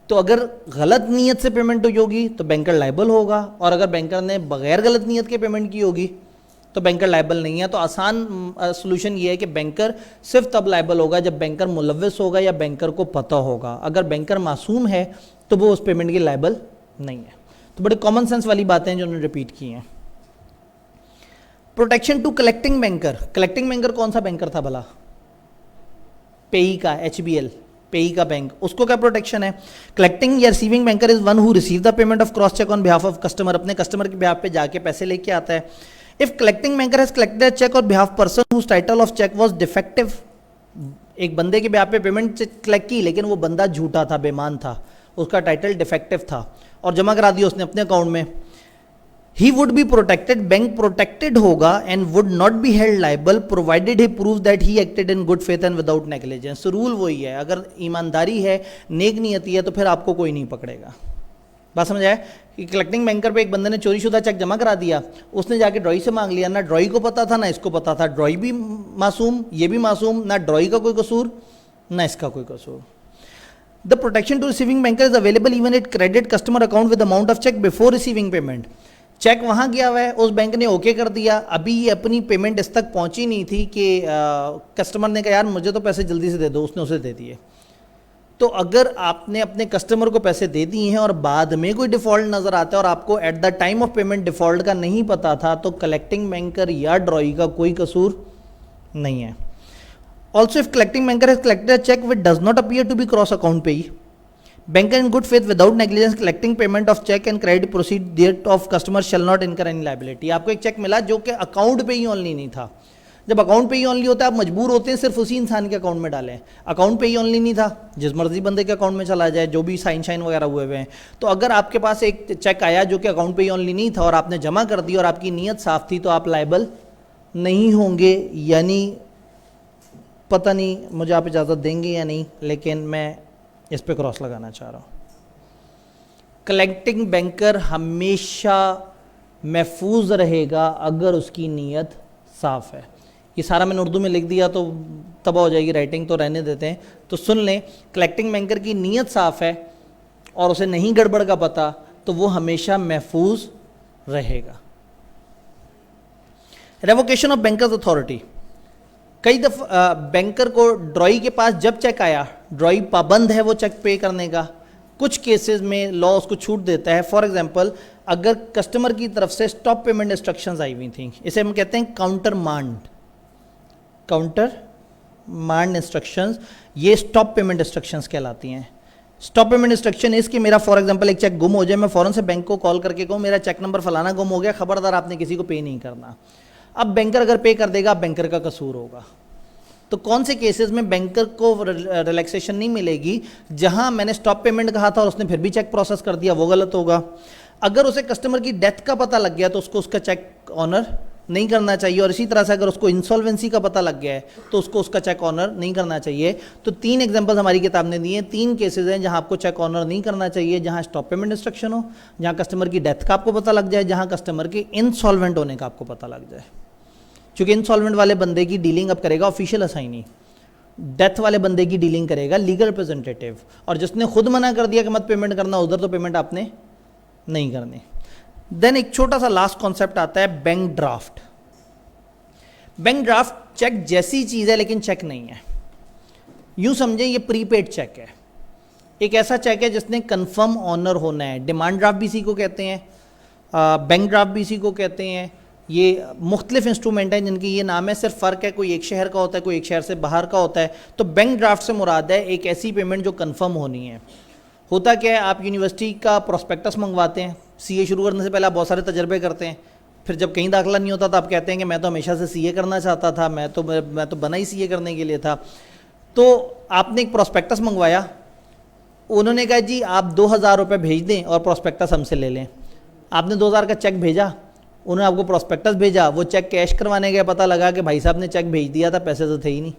तो अगर गलत नीयत से पेमेंट हुई होगी तो बैंकर लायबल होगा, और अगर बैंकर ने बगैर गलत नीयत के पेमेंट की होगी तो बैंकर लायबल नहीं है। तो आसान सोल्यूशन ये है कि बैंकर सिर्फ तब लायबल होगा जब बैंकर मुलव्विस होगा या बैंकर को पता होगा। अगर बैंकर मासूम है तो वो उस पेमेंट की लायबल नहीं है। तो बड़े कॉमन सेंस वाली बातें जो उन्होंने रिपीट की हैं। Protection to collecting banker, collecting banker कौन सा बैंकर था भला? पेई का, HBL, पेई का बैंक, उसको क्या प्रोटेक्शन है? कलेक्टिंग या receiving banker is one who receive the payment of cross cheque on behalf of customer, अपने कस्टमर के बिहाफ पे जाके पैसे लेके आता है। If collecting banker has collected a cheque on behalf person whose title of cheque was defective, एक बंदे के बिहाफ पे पेमेंट कलेक्ट की लेकिन वो बंदा झूठा था, बेईमान था, उसका टाइटल डिफेक्टिव था और जमा करा दिया उसने अपने अकाउंट में, he would be protected, bank protected होगा and would not be held liable provided he proves that he acted in good faith and without negligence। तो रूल वही है, अगर ईमानदारी है, नेक नियति है, तो फिर आपको कोई नहीं पकड़ेगा। बात समझ आया कि कलेक्टिंग बैंकर पे एक बंदे ने चोरीशुदा चेक जमा करा दिया, उसने जाके ड्रॉई से मांग लिया, ना ड्रॉई को पता था ना इसको पता था, ड्रॉई भी मासूम, ये भी मासूम, ना ड्रॉई का कोई कसूर ना इसका कोई कसूर। The protection to receiving banker is available even at credit customer account with amount of check before receiving payment। Cheque वहाँ गया हुआ है, उस बैंक ने ओके कर दिया, अभी ये अपनी पेमेंट इस तक पहुँची नहीं थी कि कस्टमर ने कहा यार मुझे तो पैसे जल्दी से दे दो, उसने उसे दे दिए। तो अगर आपने अपने कस्टमर को पैसे दे दिए हैं और बाद में कोई डिफ़ॉल्ट नज़र आता है और आपको at the time of payment default का नहीं पता था, तो कलेक्टिंग बैंकर या ड्रॉई का कोई कसूर नहीं है। Also if collecting banker has collected a cheque which does not appear to be cross account payee, banker in good faith without negligence collecting payment of check and credit proceed date of customer shall not incur any liability। आपको एक check मिला जो कि account पे ही only नहीं था, जब account पे ही ऑनली होता है आप मजबूर होते हैं सिर्फ उसी इंसान के अकाउंट में डालें, अकाउंट पे ही ऑनली नहीं था, जिस मर्जी बंदे के अकाउंट में चला जाए, जो भी साइन शाइन वगैरह हुए हुए हैं। तो अगर आपके पास एक चेक आया जो कि अकाउंट पे ही ऑनली नहीं था और आपने जमा कर दी और आपकी नीयत साफ थी, तो आप लायबल नहीं होंगे। यानी पता नहीं मुझे आप इजाज़त देंगे या नहीं, लेकिन मैं इस पे क्रॉस लगाना चाह रहा हूँ। कलेक्टिंग बैंकर हमेशा महफूज रहेगा अगर उसकी नीयत साफ है। ये सारा मैंने उर्दू में लिख दिया तो तबाह हो जाएगी राइटिंग, तो रहने देते हैं। तो सुन लें, कलेक्टिंग बैंकर की नीयत साफ है और उसे नहीं गड़बड़ का पता, तो वो हमेशा महफूज रहेगा। रेवोकेशन ऑफ बैंकर्स अथॉरिटी, कई दफ़ा बैंकर को ड्रॉई के पास जब चेक आया, ड्रॉई पाबंद है वो चेक पे करने का, कुछ केसेस में लॉ उसको छूट देता है। फॉर एग्जांपल, अगर कस्टमर की तरफ से स्टॉप पेमेंट इंस्ट्रक्शंस आई हुई थी, इसे हम कहते हैं काउंटर मांड इंस्ट्रक्शंस, ये स्टॉप पेमेंट इंस्ट्रक्शंस कहलाती हैं। स्टॉप पेमेंट इंस्ट्रक्शन इसके मेरा फॉर एग्जांपल एक चेक गुम हो जाए, मैं फ़ौरन से बैंक को कॉल करके कहूँ मेरा चेक नंबर फलाना गुम हो गया, खबरदार आपने किसी को पे नहीं करना। अब बैंकर अगर पे कर देगा, बैंकर का कसूर होगा। तो कौन से केसेस में बैंकर को रिलैक्सेशन नहीं मिलेगी? जहां मैंने स्टॉप पेमेंट कहा था और उसने फिर भी चेक प्रोसेस कर दिया, वो गलत होगा। अगर उसे कस्टमर की डेथ का पता लग गया तो उसको उसका चेक ऑनर नहीं करना चाहिए, और इसी तरह से अगर उसको इंसॉल्वेंसी का पता लग गया है तो उसको उसका चेक ऑनर नहीं करना चाहिए। तो 3 एग्जांपल हमारी किताब ने दिए हैं, 3 केसेस हैं जहां आपको चेक ऑनर नहीं करना चाहिए, जहां स्टॉप पेमेंट इंस्ट्रक्शन हो, जहां कस्टमर की डेथ का आपको पता लग जाए, जहां कस्टमर के इंसॉल्वेंट होने का आपको पता लग जाए। क्योंकि इंसॉल्वेंट वाले बंदे की डीलिंग अब करेगा ऑफिशियल असाइनी, डेथ वाले बंदे की डीलिंग करेगा लीगल रिप्रेजेंटेटिव, और जिसने खुद मना कर दिया कि मत पेमेंट करना, उधर तो पेमेंट आपने नहीं करनी। देन एक छोटा सा लास्ट कॉन्सेप्ट आता है bank draft. Bank draft cheque जैसी चीज है लेकिन चेक नहीं है। यूं समझें ये प्रीपेड चेक है, एक ऐसा चेक है जिसने कंफर्म ऑनर होना है। डिमांड ड्राफ्ट भी इसी को कहते हैं, बैंक ड्राफ्ट भी इसी को कहते हैं। ये मुख्तलिफ इंस्ट्रूमेंट हैं जिनकी ये नाम है, सिर्फ फ़र्क है कोई एक शहर का होता है, कोई एक शहर से बाहर का होता है। तो बैंक ड्राफ्ट से मुराद है एक ऐसी पेमेंट जो कंफर्म होनी है। होता क्या है, आप यूनिवर्सिटी का प्रोस्पेक्टस मंगवाते हैं, सीए शुरू करने से पहले आप बहुत सारे तजर्बे करते हैं, फिर जब कहीं दाखिला नहीं होता तो आप कहते हैं कि मैं तो हमेशा से सीए करना चाहता था, मैं तो बना ही सीए करने के लिए था। तो आपने एक प्रोस्पेक्टस मंगवाया, उन्होंने कहा जी आप 2000 रुपये भेज दें और प्रोस्पेक्टस हमसे ले लें। आपने 2000 का चेक भेजा, उन्होंने आपको प्रोस्पेक्टस भेजा, वो चेक कैश करवाने गया, पता लगा कि भाई साहब ने चेक भेज दिया था, पैसे तो थे ही नहीं।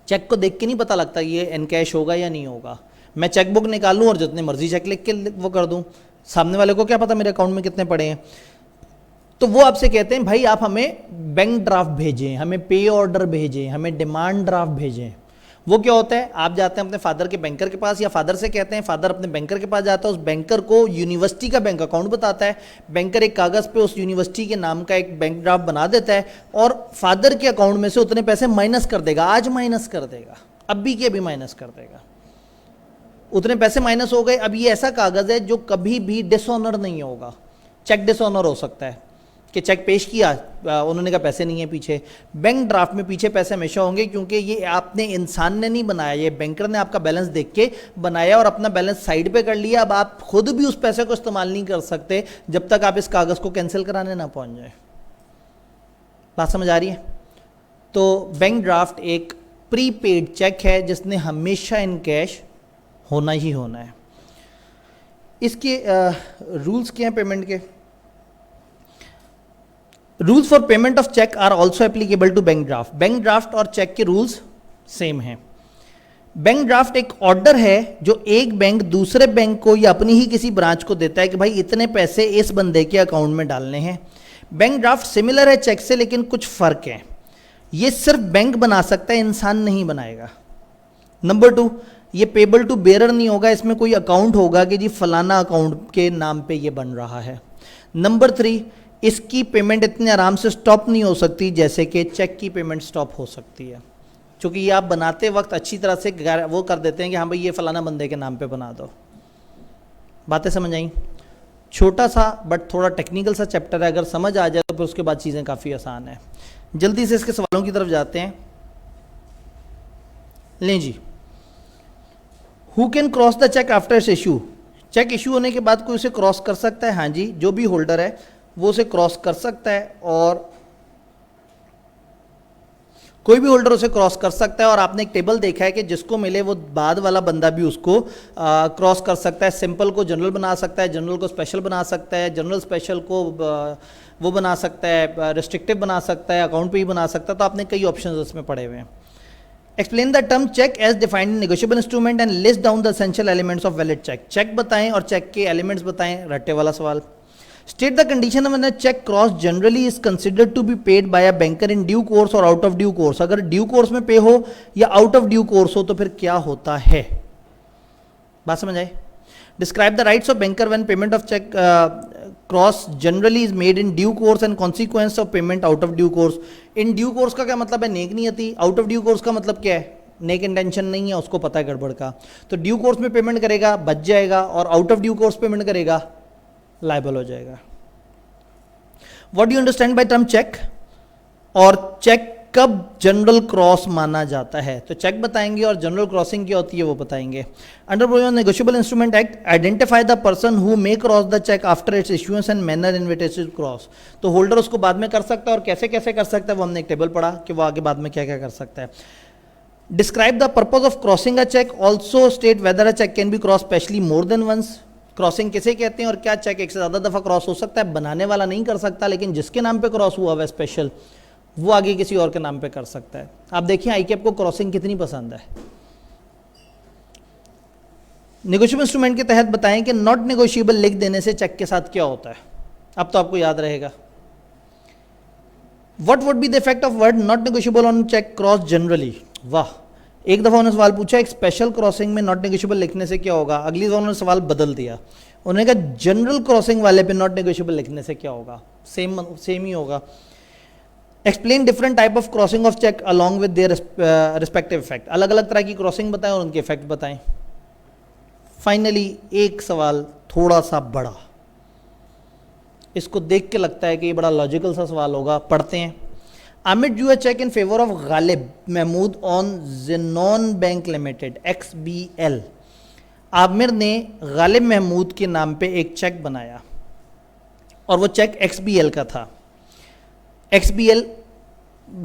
चेक को देख के नहीं पता लगता ये एनकैश होगा या नहीं होगा। मैं चेक बुक निकालूं और जितने मर्जी चेक लिख के वो कर दूं, सामने वाले को क्या पता मेरे अकाउंट में कितने पड़े हैं। तो वो आपसे कहते हैं भाई आप हमें बैंक ड्राफ्ट भेजें, हमें पे ऑर्डर भेजें, हमें डिमांड ड्राफ्ट भेजें। वो क्या होता है, आप जाते हैं अपने फादर के बैंकर के पास, या फादर से कहते हैं, फादर अपने बैंकर के पास जाता है, उस बैंकर को यूनिवर्सिटी का बैंक अकाउंट बताता है, बैंकर एक कागज़ पे उस यूनिवर्सिटी के नाम का एक बैंक ड्राफ्ट बना देता है और फादर के अकाउंट में से उतने पैसे माइनस कर देगा। आज माइनस कर देगा, अभी के अभी माइनस कर देगा। उतने पैसे माइनस हो गए। अब ये ऐसा कागज है जो कभी भी डिसऑनर नहीं होगा। चेक डिसऑनर हो सकता है कि चेक पेश किया, उन्होंने कहा पैसे नहीं है पीछे। बैंक ड्राफ्ट में पीछे पैसे हमेशा होंगे, क्योंकि ये आपने इंसान ने नहीं बनाया, ये बैंकर ने आपका बैलेंस देख के बनाया और अपना बैलेंस साइड पे कर लिया। अब आप खुद भी उस पैसे को इस्तेमाल नहीं कर सकते जब तक आप इस कागज को कैंसिल कराने ना पहुंच जाए। बात समझ आ रही है? तो बैंक ड्राफ्ट एक प्रीपेड चेक है जिसने हमेशा इन कैश होना ही होना है। इसके रूल्स क्या हैं पेमेंट के? Rules for payment of cheque are also applicable to bank draft. Bank draft और चेक के रूल्स सेम हैं। बैंक ड्राफ्ट एक ऑर्डर है जो एक बैंक दूसरे बैंक को या अपनी ही किसी ब्रांच को देता है कि भाई इतने पैसे इस बंदे के अकाउंट में डालने हैं। बैंक ड्राफ्ट सिमिलर है चेक से, लेकिन कुछ फर्क है। ये सिर्फ बैंक बना सकता है, इंसान नहीं बनाएगा। नंबर 2, ये पेबल टू बेरर नहीं होगा, इसमें कोई अकाउंट होगा कि जी फलाना अकाउंट के नाम पे ये बन रहा है। नंबर 3, इसकी पेमेंट इतने आराम से स्टॉप नहीं हो सकती जैसे कि चेक की पेमेंट स्टॉप हो सकती है, क्योंकि ये आप बनाते वक्त अच्छी तरह से वो कर देते हैं कि हाँ भाई ये फलाना बंदे के नाम पे बना दो। बातें समझ आई? छोटा सा बट थोड़ा टेक्निकल सा चैप्टर है, अगर समझ आ जाए तो फिर उसके बाद चीज़ें काफ़ी आसान है। जल्दी से इसके सवालों की तरफ जाते हैं। लें जी, who can cross the cheque after its issue? Cheque issue होने के बाद कोई उसे क्रॉस कर सकता है? हाँ जी, जो भी होल्डर है वो उसे क्रॉस कर सकता है, और कोई भी होल्डर उसे क्रॉस कर सकता है। और आपने एक टेबल देखा है कि जिसको मिले वो बाद वाला बंदा भी उसको क्रॉस कर सकता है। सिंपल को जनरल बना सकता है, जनरल को स्पेशल बना सकता है, जनरल स्पेशल को वो बना सकता है, रिस्ट्रिक्टिव बना सकता है, अकाउंट पे ही बना सकता है। तो आपने कई ऑप्शंस उसमें पढ़े हुए हैं। Explain the term cheque as defined in negotiable instrument and list down the essential elements of valid cheque. Cheque बताएं और चेक के एलिमेंट्स बताएं, रट्टे वाला सवाल। State the condition when a cheque cross generally is considered to be paid by a banker in due course और out of due course. अगर due course में पे हो या आउट ऑफ ड्यू कोर्स हो तो फिर क्या होता है? बात समझ आए? Describe the rights of banker when payment of cheque cross generally is made in due course and consequence of payment out of due course. In due course का क्या मतलब है? नेक नियति। आउट ऑफ ड्यू कोर्स का मतलब क्या है? नेक intention नहीं है, उसको पता है गड़बड़ का। तो ड्यू कोर्स में पेमेंट करेगा बच जाएगा, और out of due course payment करेगा लायबल हो जाएगा। What do you understand by term cheque? और चेक कब जनरल क्रॉस माना जाता है? तो चेक बताएंगे और जनरल क्रॉसिंग क्या होती है वो बताएंगे। Under provision negotiable instrument act identify the person who may cross the cheque after its issuance and manner in which it cross. तो होल्डर उसको बाद में कर सकता है, और कैसे कैसे कर सकता है वो हमने एक टेबल पढ़ा कि वो आगे बाद में क्या क्या कर सकता है। Describe the purpose of crossing a cheque, also state whether a cheque can be cross specially more than once. Crossing किसे कहते हैं और क्या चेक एक से ज़्यादा दफ़ा क्रॉस हो सकता है? बनाने वाला नहीं कर सकता, लेकिन जिसके नाम पे क्रॉस हुआ हुआ स्पेशल वो आगे किसी और के नाम पे कर सकता है। आप देखिए आईकेप को क्रॉसिंग कितनी पसंद है। नेगोशिएबल इंस्ट्रूमेंट के तहत बताएं कि नॉट नेगोशिएबल लिख देने से चेक के साथ क्या होता है। अब तो आपको याद रहेगा। What would be the effect of word not negotiable on cheque cross generally? वाह, एक दफ़ा उन्होंने सवाल पूछा एक स्पेशल क्रॉसिंग में नॉट नेगोशिएबल लिखने से क्या होगा, अगली दफ़ा उन्होंने सवाल बदल दिया। उन्होंने कहा जनरल क्रॉसिंग वाले पे नॉट नेगोशिएबल लिखने से क्या होगा? सेम ही होगा। Explain different type of crossing of cheque along with their respective effect. अलग अलग तरह की क्रॉसिंग बताएं और उनके इफेक्ट बताएं। फाइनली एक सवाल थोड़ा सा बड़ा, इसको देख के लगता है कि ये बड़ा लॉजिकल सा सवाल होगा, पढ़ते हैं। Amit drew a check in favor of Ghalib Mahmood on Zenon Bank Limited XBL। Aamir ने गालिब महमूद के नाम पे एक चेक बनाया और वो चेक XBL का था। XBL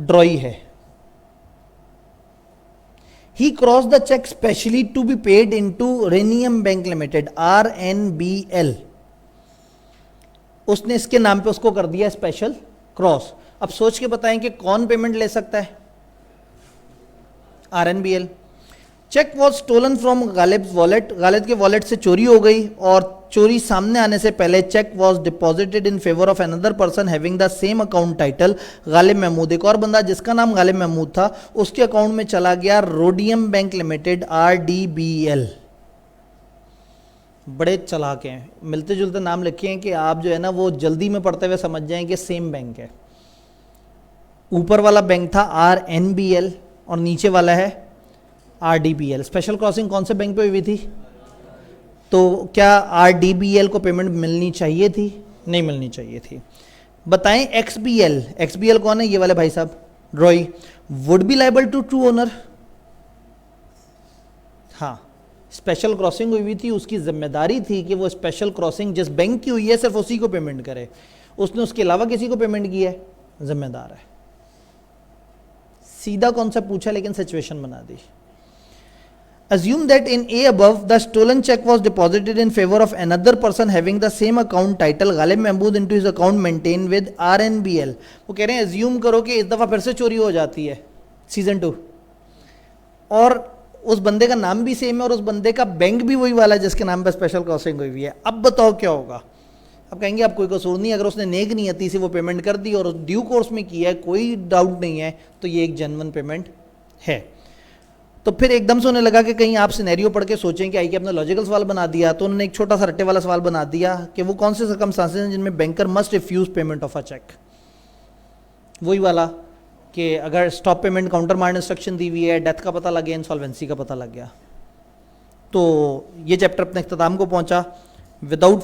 ड्रॉई है। He crossed the check specially to be paid into Rhenium Bank Limited RNBL। उसने इसके नाम पे उसको कर दिया स्पेशल क्रॉस। अब सोच के बताएं कि कौन पेमेंट ले सकता है? RNBL। Cheque was stolen from Ghalib wallet. Ghalib के वॉलेट से चोरी हो गई और चोरी सामने आने से पहले cheque was deposited in favour of another person having the same account title Ghalib Mahmood. एक और बंदा जिसका नाम गालिब महमूद था उसके अकाउंट में चला गया रोडियम बैंक लिमिटेड RDBL। बड़े चालाक हैं, मिलते जुलते नाम लिखे हैं कि आप जो है ना वो जल्दी में पढ़ते हुए समझ जाएं कि सेम बैंक है। ऊपर वाला बैंक था RNBL और नीचे वाला है RDBL। स्पेशल क्रॉसिंग कौन से बैंक पे हुई थी? तो क्या RDBL को पेमेंट मिलनी चाहिए थी? नहीं मिलनी चाहिए थी। बताएं XBL कौन है? ये वाले भाई साहब, Roy, would be liable to true owner. हाँ, स्पेशल क्रॉसिंग हुई थी, उसकी जिम्मेदारी थी कि वो स्पेशल क्रॉसिंग जिस बैंक की हुई है सिर्फ उसी को पेमेंट करे, उसने उसके अलावा किसी को पेमेंट की है, जिम्मेदार है। सीधा कॉन्सेप्ट पूछा लेकिन सिचुएशन बना दी। Assume that in A above the stolen check was deposited in favor of another person having the same account title Ghalib Mahmood into his account maintained with RNBL। वो कह रहे हैं assume करो कि इस दफ़ा फिर से चोरी हो जाती है सीजन 2, और उस बंदे का नाम भी सेम है और उस बंदे का बैंक भी वही वाला है जिसके नाम पर स्पेशल क्रॉसिंग हुई है। अब बताओ क्या होगा? अब कहेंगे आप कोई कसूर नहीं, अगर उसने नेक नियति से वो पेमेंट कर दी और ड्यू कोर्स में किया है, कोई डाउट नहीं है, तो ये एक जेन्युइन पेमेंट है। तो फिर एकदम से उन्हें लगा कि कहीं आप सिनेरियो पढ़ के सोचें कि आई के अपना लॉजिकल सवाल बना दिया, तो उन्होंने एक छोटा सा रट्टे वाला सवाल बना दिया कि वो कौन से सर्कमस्टांसेस हैं जिनमें banker must refuse payment of a cheque. वही वाला कि अगर stop payment countermand instruction दी हुई है, डेथ का पता लग गया, इंसॉल्वेंसी का पता लग गया। तो ये चैप्टर अपने इख्तिताम को पहुंचा। विदाउट